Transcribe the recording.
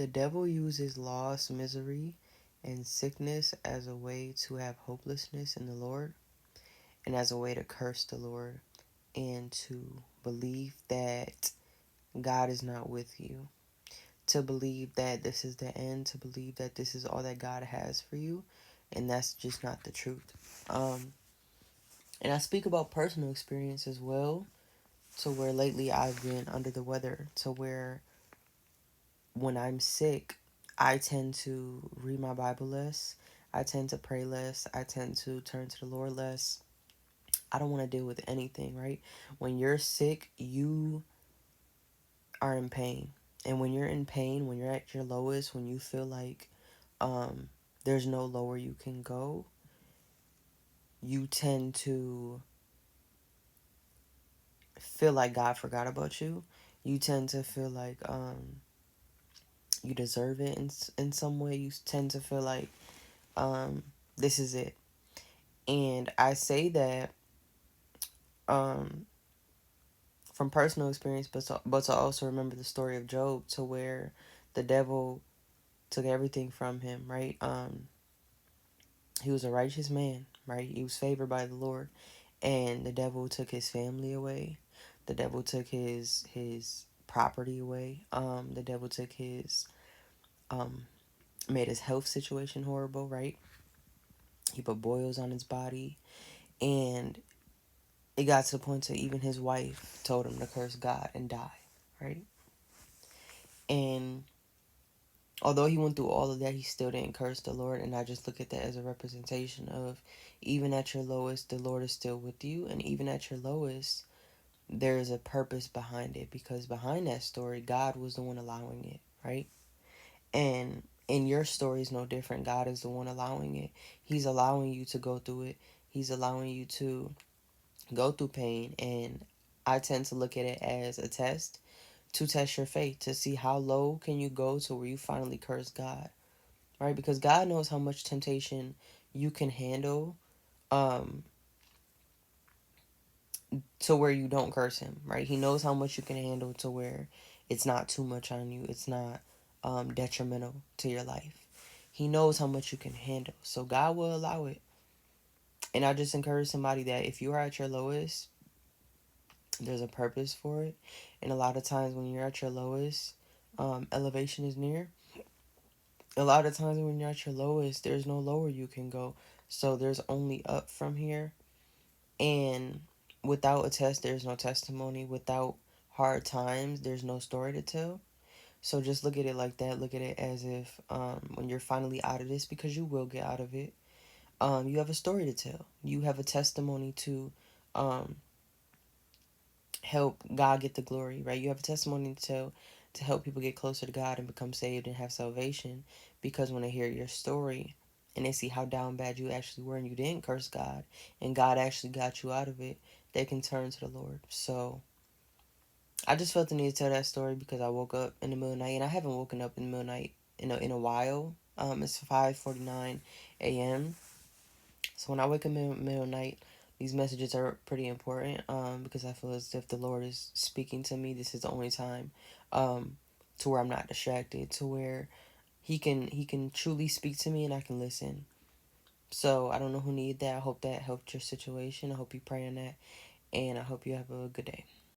The devil uses loss, misery, and sickness as a way to have hopelessness in the Lord and as a way to curse the Lord and to believe that God is not with you, to believe that this is the end, to believe that this is all that God has for you, and that's just not the truth. And I speak about personal experience as well, to where lately I've been under the weather, to where when I'm sick, I tend to read my Bible less. I tend to pray less. I tend to turn to the Lord less. I don't want to deal with anything, right? When you're sick, you are in pain. And when you're in pain, when you're at your lowest, when you feel like um, there's no lower you can go, you tend to feel like God forgot about you. You tend to feel like you deserve it in some way. You tend to feel like this is it. And I say that um, from personal experience, but to also remember the story of Job, to where the devil took everything from him, right? He was a righteous man, right? He was favored by the Lord, and the devil took his family away. The devil took his property away. The devil took his um made his health situation horrible, right? He put boils on his body, and it got to the point to even his wife told him to curse God and die, right? And although he went through all of that, he still didn't curse the Lord. And I just look at that as a representation of, even at your lowest, the Lord is still with you. And even at your lowest, there is a purpose behind it, because behind that story, God was the one allowing it, right? And in your story is no different. God is the one allowing it. He's allowing you to go through it. He's allowing you to go through pain. And I tend to look at it as a test, to test your faith, to see how low can you go to where you finally curse God, right? Because God knows how much temptation you can handle, um, to where you don't curse him, right? He knows how much you can handle to where it's not too much on you. It's not detrimental to your life. He knows how much you can handle. So God will allow it. And I just encourage somebody that if you are at your lowest, there's a purpose for it. And a lot of times when you're at your lowest, elevation is near. A lot of times when you're at your lowest, there's no lower you can go. So there's only up from here. And without a test, there's no testimony. Without hard times, there's no story to tell. So just look at it like that. Look at it as if when you're finally out of this, because you will get out of it, you have a story to tell. You have a testimony to um, help God get the glory, right? You have a testimony to tell to help people get closer to God and become saved and have salvation. Because when they hear your story and they see how down bad you actually were and you didn't curse God and God actually got you out of it, they can turn to the Lord. So I just felt the need to tell that story because I woke up in the middle of the night, and I haven't woken up in the middle of the night in a while. It's 5:49 a.m. So when I wake up in the middle of the night, these messages are pretty important because I feel as if the Lord is speaking to me. This is the only time to where I'm not distracted, to where he can truly speak to me and I can listen. So I don't know who needed that. I hope that helped your situation. I hope you pray on that, and I hope you have a good day.